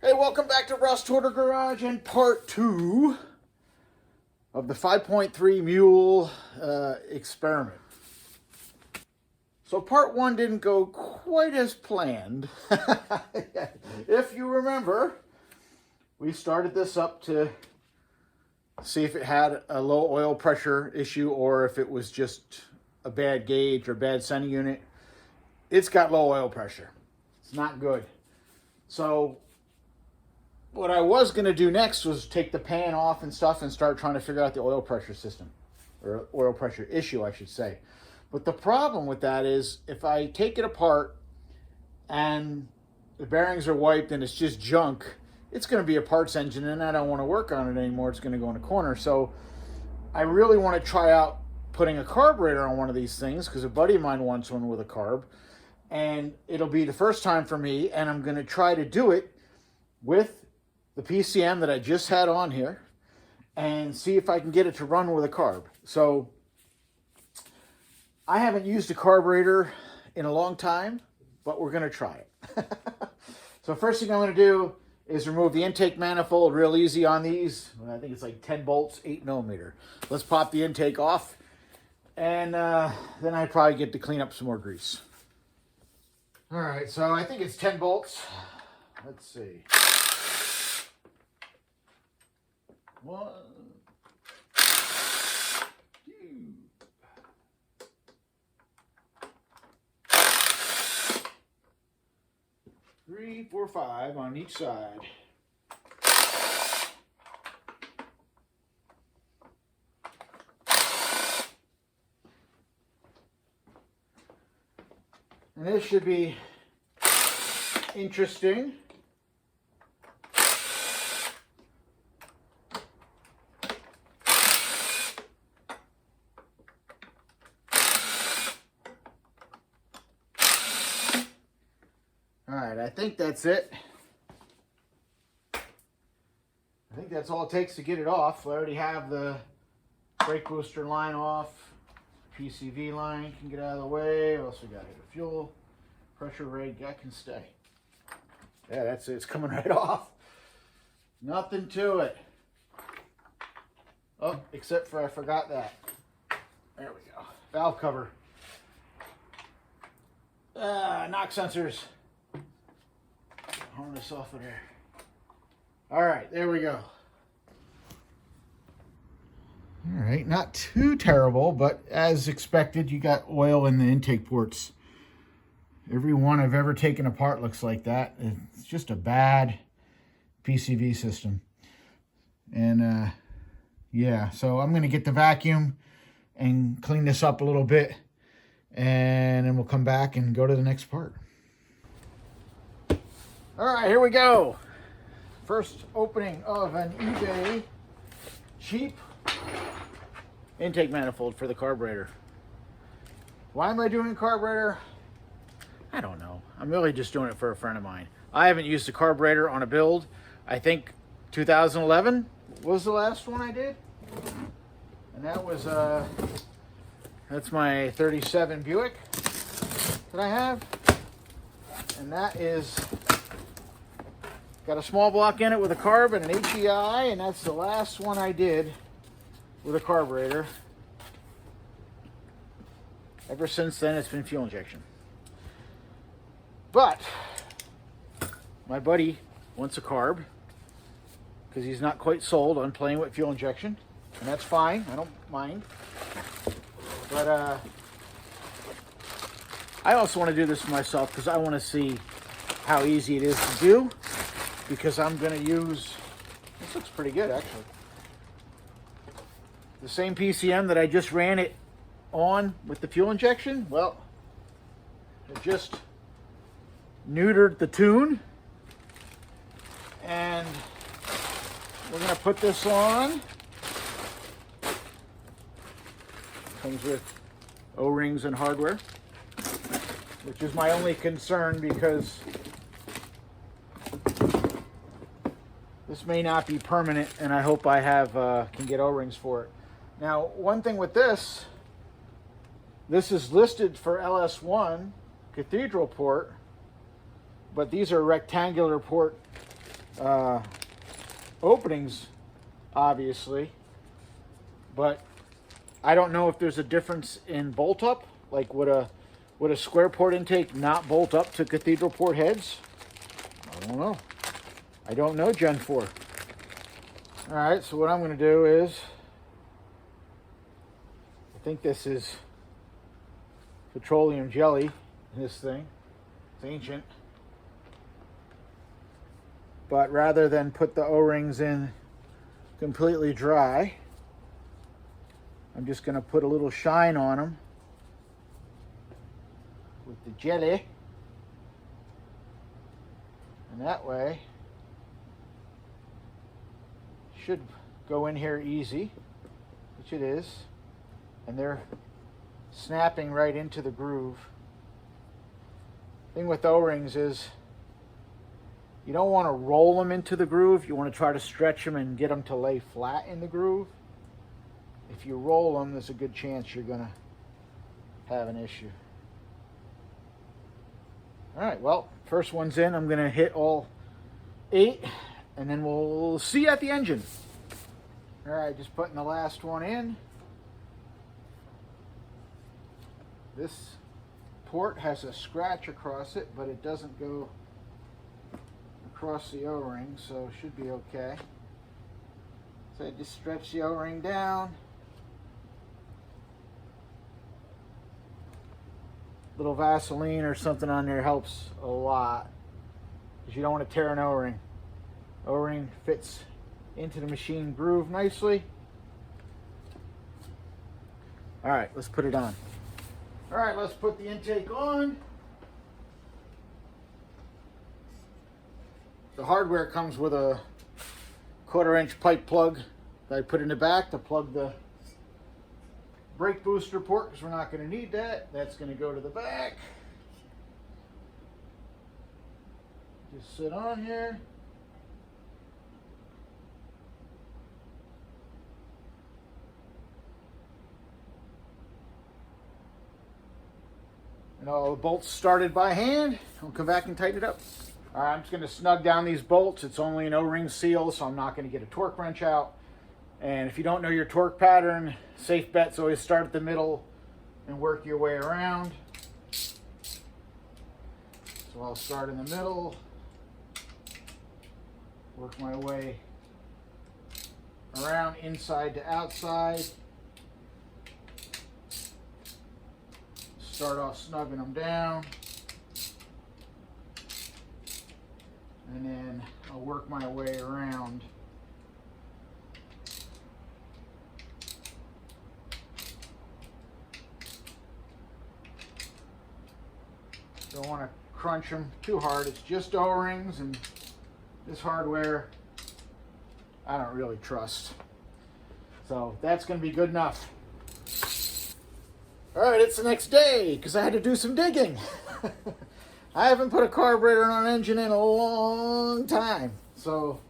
Hey, welcome back to Rust Order Garage and part 2 of the 5.3 mule experiment. So part 1 didn't go quite as planned. If you remember, we started this up to see if it had a low oil pressure issue or if it was just a bad gauge or bad sending unit. It's got low oil pressure. It's not good. So what I was going to do next was take the pan off and stuff and start trying to figure out the oil pressure system, or oil pressure issue, I should say. But the problem with that is if I take it apart and the bearings are wiped and it's just junk, it's going to be a parts engine and I don't want to work on it anymore. It's going to go in a corner. So I really want to try out putting a carburetor on one of these things because a buddy of mine wants one with a carb. And it'll be the first time for me, and I'm going to try to do it with the PCM that I just had on here and see if I can get it to run with a carb. So I haven't used a carburetor in a long time, but we're going to try it. So first thing I'm going to do is remove the intake manifold real easy on these. I think it's like 10 bolts, 8mm. Let's pop the intake off, and then I probably get to clean up some more grease. All right, so I think it's 10 bolts. Let's see. 1, 2, 3, 4, 5 on each side. And this should be interesting. All right, I think that's it. I think that's all it takes to get it off. I already have the brake booster line off. PCV line can get out of the way. Also got a fuel pressure rate. That can stay. Yeah, that's it. It's coming right off. Nothing to it. Oh, except for I forgot that. There we go. Valve cover. Knock sensors. Harness off of there. All right, there we go. All right, not too terrible, but as expected, you got oil in the intake ports. Every one I've ever taken apart looks like that. It's just a bad PCV system. And yeah, so I'm going to get the vacuum and clean this up a little bit, and then we'll come back and go to the next part. All right, here we go. First opening of an eBay cheap intake manifold for the carburetor. Why am I doing a carburetor? I don't know. I'm really just doing it for a friend of mine. I haven't used a carburetor on a build. I think 2011 was the last one I did. And that was, that's my 37 Buick that I have. And that is, got a small block in it with a carb and an HEI, and that's the last one I did with a carburetor. Ever since then, it's been fuel injection. But my buddy wants a carb because he's not quite sold on playing with fuel injection, and that's fine. I don't mind. But I also want to do this for myself because I want to see how easy it is to do, because I'm going to use, this looks pretty good actually, the same PCM that I just ran it on with the fuel injection. Well, it just neutered the tune, and we're going to put this on. Comes with O-rings and hardware, which is my only concern because this may not be permanent, and I hope I have can get O-rings for it. Now, one thing with this is listed for LS1 cathedral port, but these are rectangular port openings, obviously, but I don't know if there's a difference in bolt up. Like, would a square port intake not bolt up to cathedral port heads? I don't know. I don't know Gen 4. All right, so what I'm going to do is, I think this is petroleum jelly in this thing. It's ancient. But rather than put the O-rings in completely dry, I'm just going to put a little shine on them with the jelly. And that way, should go in here easy, which it is. And they're snapping right into the groove. Thing with O-rings is you don't want to roll them into the groove. You want to try to stretch them and get them to lay flat in the groove. If you roll them, there's a good chance you're going to have an issue. All right, well, first one's in. I'm going to hit all 8, and then we'll see you at the engine. All right, just putting the last one in. This port has a scratch across it, but it doesn't go across the O-ring, so it should be okay. So I just stretch the O-ring down. Little Vaseline or something on there helps a lot, because you don't want to tear an O-ring. O-ring fits into the machine groove nicely. All right, let's put it on. All right, let's put the intake on. The hardware comes with a 1/4-inch pipe plug that I put in the back to plug the brake booster port, because we're not going to need that. That's going to go to the back. Just sit on here. And all the bolts started by hand. I'll come back and tighten it up. All right, I'm just going to snug down these bolts. It's only an O-ring seal, so I'm not going to get a torque wrench out. And if you don't know your torque pattern, safe bet's always start at the middle and work your way around. So I'll start in the middle, work my way around inside to outside. Start off snugging them down. And then I'll work my way around. Don't want to crunch them too hard. It's just O-rings, and this hardware I don't really trust. So that's going to be good enough. All right, it's the next day because I had to do some digging. I haven't put a carburetor on an engine in a long time. So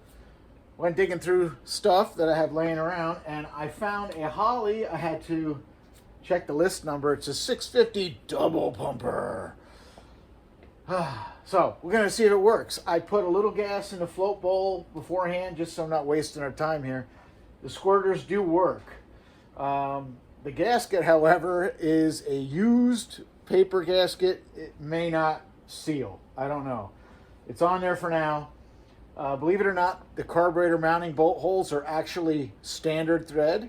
went digging through stuff that I have laying around, and I found a Holley. I had to check the list number. It's a 650 double pumper. So we're going to see if it works. I put a little gas in the float bowl beforehand just so I'm not wasting our time here. The squirters do work. The gasket, however, is a used paper gasket. It may not seal. I don't know. It's on there for now. Believe it or not, the carburetor mounting bolt holes are actually standard thread,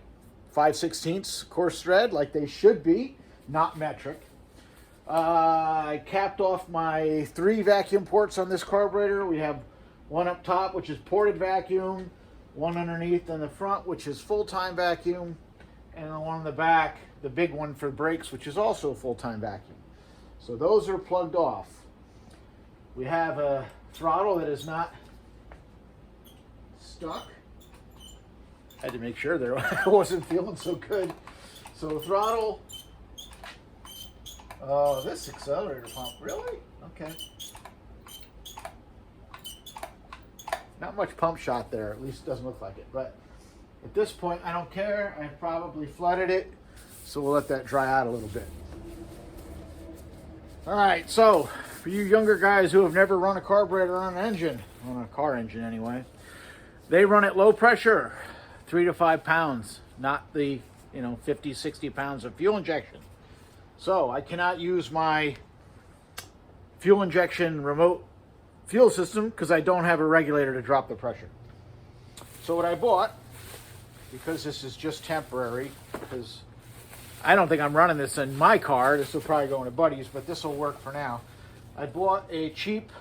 5/16 coarse thread, like they should be, not metric. I capped off my 3 vacuum ports on this carburetor. We have one up top, which is ported vacuum, one underneath in the front, which is full-time vacuum, and the one in the back, the big one for brakes, which is also full-time vacuum. So those are plugged off. We have a throttle that is not stuck. Had to make sure there I wasn't feeling so good. So throttle. Oh, this accelerator pump, really? Okay. Not much pump shot there, at least it doesn't look like it. But at this point, I don't care. I've probably flooded it, so we'll let that dry out a little bit. All right, so for you younger guys who have never run a carburetor on an engine, on a car engine anyway, they run at low pressure, 3 to 5 pounds, not the 50, 60 pounds of fuel injection. So I cannot use my fuel injection remote fuel system because I don't have a regulator to drop the pressure. So what I bought, because this is just temporary, because I don't think I'm running this in my car, this will probably go into Buddy's, but this will work for now. I bought a cheap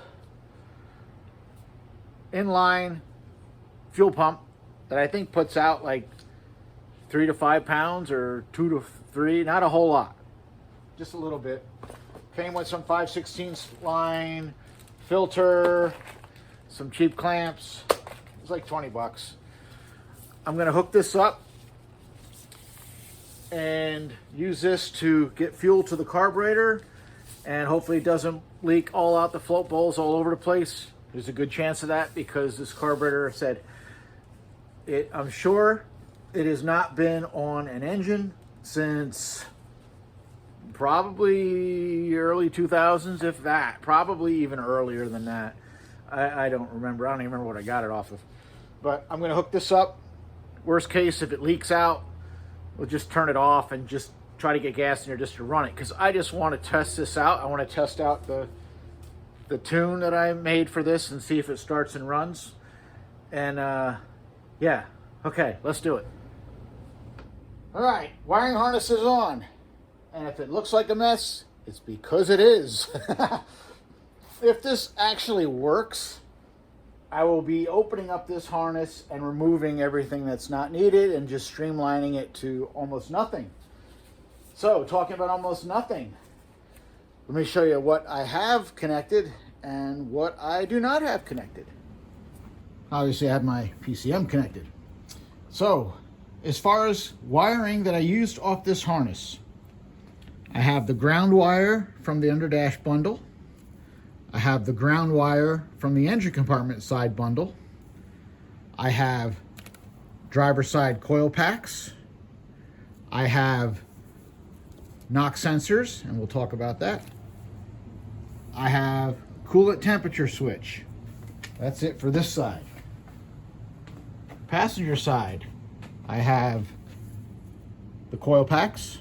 inline fuel pump that I think puts out like 3 to 5 pounds or 2 to 3, not a whole lot, just a little bit. Came with some 5/16 line, filter, some cheap clamps. It was like 20 bucks. I'm gonna hook this up and use this to get fuel to the carburetor, and hopefully it doesn't leak all out the float bowls all over the place. There's a good chance of that because this carburetor said I'm sure it has not been on an engine since probably early 2000s, if that, probably even earlier than that. I don't remember. I don't even remember what I got it off of. But I'm going to hook this up. Worst case, if it leaks out, we'll just turn it off and just try to get gas in here just to run it. Because I just want to test this out. I want to test out the tune that I made for this and see if it starts and runs. And yeah, okay, let's do it. All right, wiring harness is on. And if it looks like a mess, it's because it is. If this actually works, I will be opening up this harness and removing everything that's not needed and just streamlining it to almost nothing. So, talking about almost nothing, let me show you what I have connected and what I do not have connected. Obviously, I have my PCM connected. So, as far as wiring that I used off this harness, I have the ground wire from the underdash bundle. I have the ground wire from the engine compartment side bundle. I have driver side coil packs. I have knock sensors, and we'll talk about that. I have coolant temperature switch. That's it for this side. Passenger side, I have the coil packs.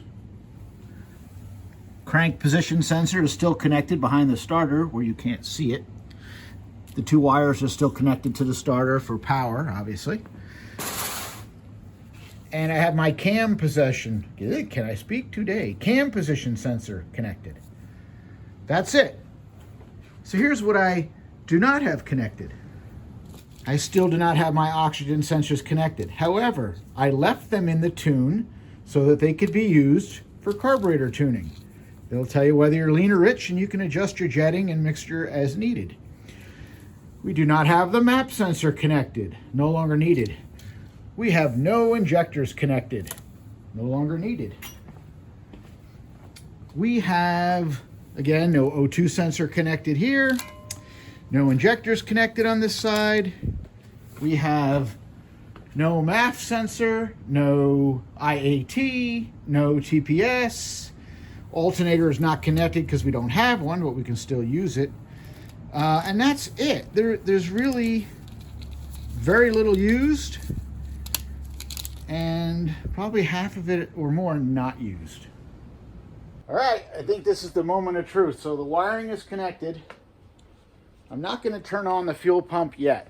Crank position sensor is still connected behind the starter where you can't see it. The two wires are still connected to the starter for power, obviously. And I have my cam position, can I speak today? Cam position sensor connected. That's it. So here's what I do not have connected. I still do not have my oxygen sensors connected. However, I left them in the tune so that they could be used for carburetor tuning. They'll tell you whether you're lean or rich, and you can adjust your jetting and mixture as needed. We do not have the map sensor connected, no longer needed. We have no injectors connected, no longer needed. We have, again, no O2 sensor connected here, no injectors connected on this side. We have no MAF sensor, no IAT, no TPS. Alternator is not connected because we don't have one, but we can still use it. And that's it. There's really very little used, and probably half of it or more not used. All right, I think this is the moment of truth. So the wiring is connected. I'm not going to turn on the fuel pump yet.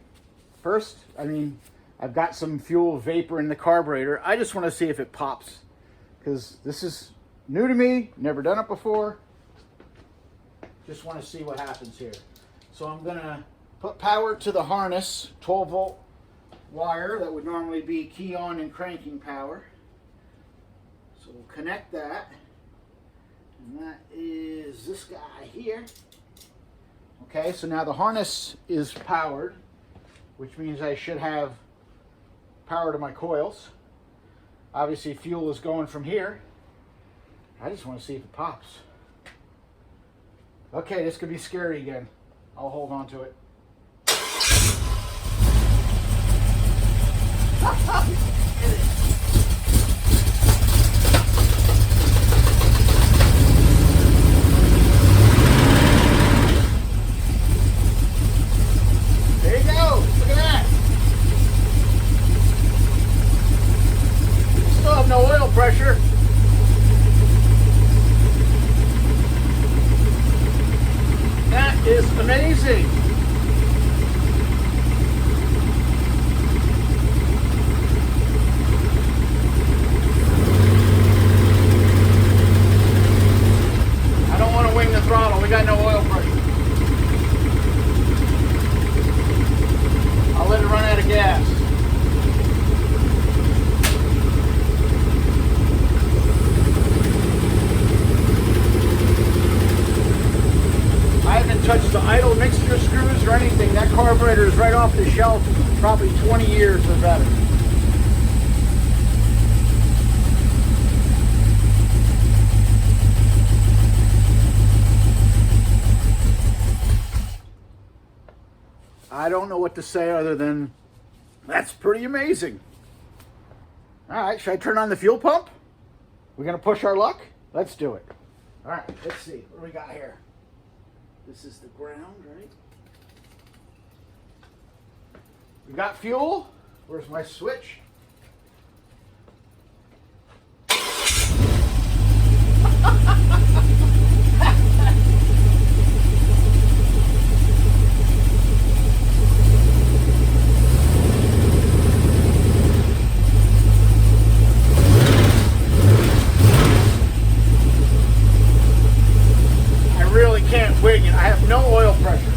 First, I've got some fuel vapor in the carburetor. I just want to see if it pops, because this is new to me, never done it before. Just want to see what happens here. So I'm going to put power to the harness, 12 volt wire that would normally be key on and cranking power. So we'll connect that. And that is this guy here. Okay, so now the harness is powered, which means I should have power to my coils. Obviously fuel is going from here. I just want to see if it pops. Okay, this could be scary again. I'll hold on to it. amazing. I don't want to wing the throttle. We got no oil pressure. I'll let it run out of gas. I haven't touched the idle mixture screws or anything. That carburetor is right off the shelf, probably 20 years or better. I don't know what to say other than that's pretty amazing. All right, should I turn on the fuel pump? We're gonna push our luck? Let's do it. All right, let's see. What do we got here? This is the ground, right? We got fuel. Where's my switch? Can't wing it. I have no oil pressure,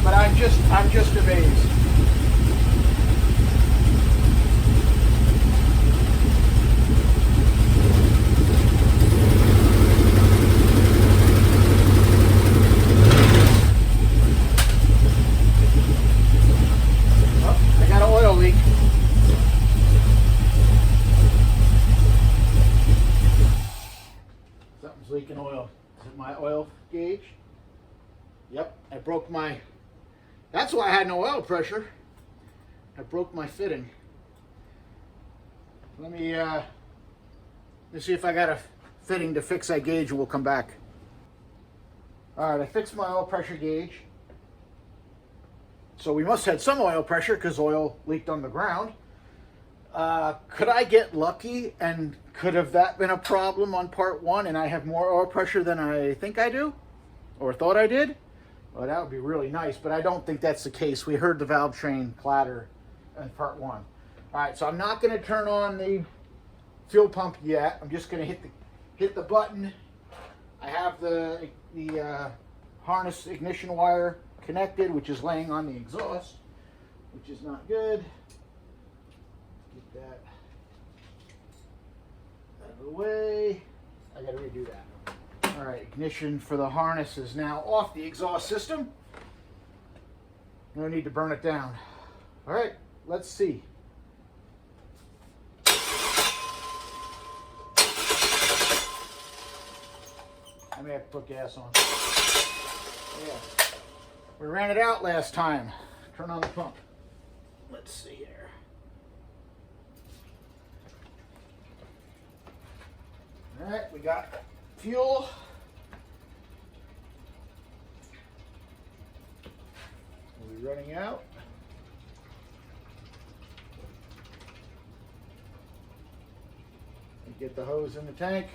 but I'm just amazed. Oh, I got an oil leak. Something's leaking oil. Is it my oil gauge? Yep, I broke my, that's why I had no oil pressure. I broke my fitting. Let me see if I got a fitting to fix that gauge and we'll come back. All right, I fixed my oil pressure gauge. So we must have had some oil pressure because oil leaked on the ground. Could I get lucky and could have that been a problem on part one and I have more oil pressure than I think I do or thought I did? Well, that would be really nice, but I don't think that's the case. We heard the valve train clatter in part one. All right, so I'm not going to turn on the fuel pump yet. I'm just going to hit the button. I have the harness ignition wire connected, which is laying on the exhaust, which is not good. Get that out of the way. I got to redo that. All right, ignition for the harness is now off the exhaust system. No need to burn it down. All right, let's see. I may have to put gas on. Yeah, we ran it out last time. Turn on the pump. Let's see here. All right, we got fuel. Are we running out? Get the hose in the tank.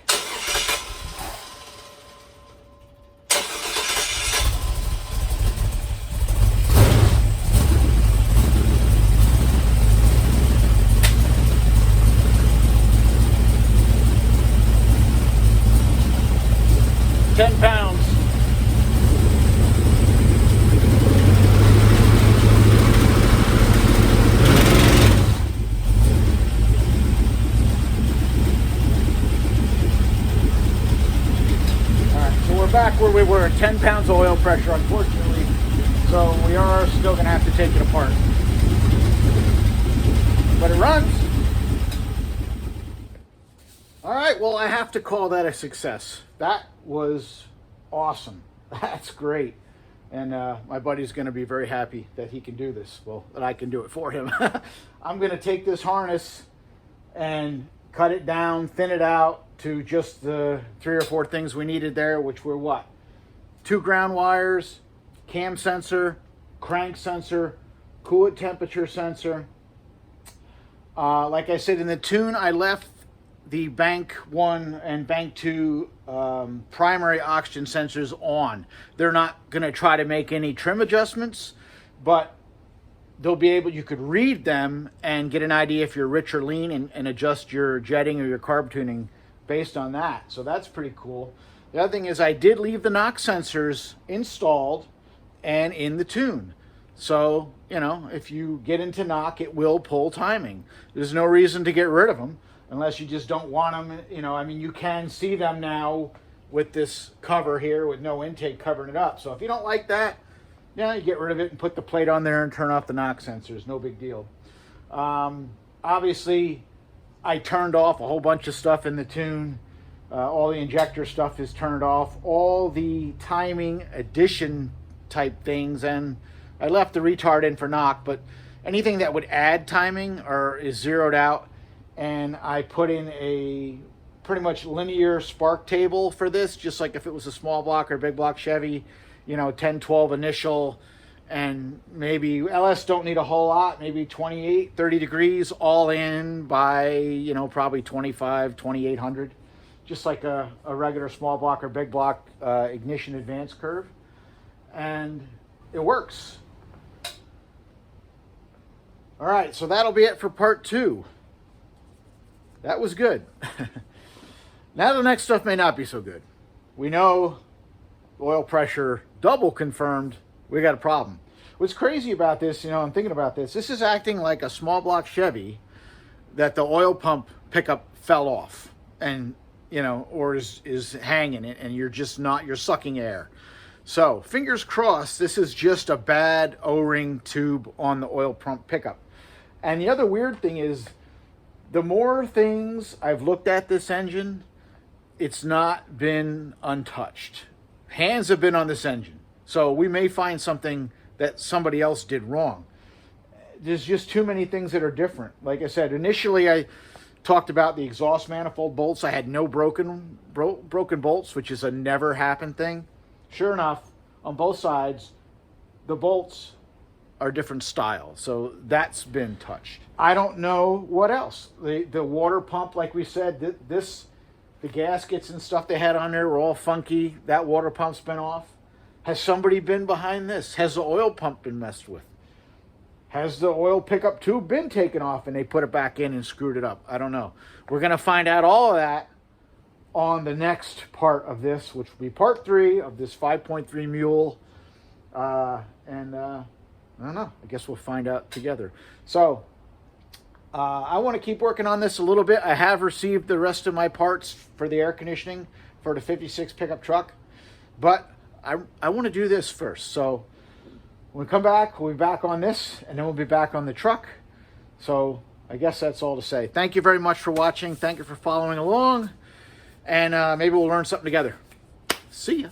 Back where we were, 10 pounds of oil pressure, unfortunately. So we are still going to have to take it apart. But it runs. All right, well, I have to call that a success. That was awesome. That's great. And my buddy's going to be very happy that he can do this. Well, that I can do it for him. I'm going to take this harness and cut it down, thin it out to just the 3 or 4 things we needed there, which were what? 2 ground wires, cam sensor, crank sensor, coolant temperature sensor. Like I said, in the tune, I left the bank 1 and bank 2 primary oxygen sensors on. They're not going to try to make any trim adjustments, but they'll be able, you could read them and get an idea if you're rich or lean, and adjust your jetting or your carb tuning based on that. So that's pretty cool. The other thing is I did leave the knock sensors installed and in the tune. So, you know, if you get into knock, it will pull timing. There's no reason to get rid of them unless you just don't want them. You know, I mean, you can see them now with this cover here with no intake covering it up. So if you don't like that, yeah, you get rid of it and put the plate on there and turn off the knock sensors. No big deal. Obviously, I turned off a whole bunch of stuff in the tune. All the injector stuff is turned off. All the timing addition type things, and I left the retard in for knock, but anything that would add timing is zeroed out. And I put in a pretty much linear spark table for this, just like if it was a small block or big block Chevy, you know, 10, 12 initial, and maybe LS don't need a whole lot, maybe 28, 30 degrees all in by, you know, probably 25, 2800, just like a regular small block or big block ignition advance curve. And it works. All right, so that'll be it for part 2. That was good. Now the next stuff may not be so good. We know oil pressure double confirmed. We got a problem. What's crazy about this, you know, I'm thinking about this. This is acting like a small block Chevy that the oil pump pickup fell off, and, you know, or is hanging it, and you're just not, you're sucking air. So fingers crossed, this is just a bad O-ring tube on the oil pump pickup. And the other weird thing is, the more things I've looked at this engine, it's not been untouched. Hands have been on this engine. So we may find something that somebody else did wrong. There's just too many things that are different. Like I said, initially I talked about the exhaust manifold bolts. I had no broken bolts, which is a never happen thing. Sure enough, on both sides, the bolts are different style. So that's been touched. I don't know what else. The water pump, like we said, the gaskets and stuff they had on there were all funky. That water pump's been off. Has somebody been behind this? Has the oil pump been messed with? Has the oil pickup tube been taken off and they put it back in and screwed it up? I don't know. We're going to find out all of that on the next part of this, which will be part 3 of this 5.3 mule. I don't know. I guess we'll find out together. So I want to keep working on this a little bit. I have received the rest of my parts for the air conditioning for the 56 pickup truck, but I want to do this first. So when we come back, we'll be back on this, and then we'll be back on the truck. So I guess that's all to say. Thank you very much for watching. Thank you for following along, and maybe we'll learn something together. See ya.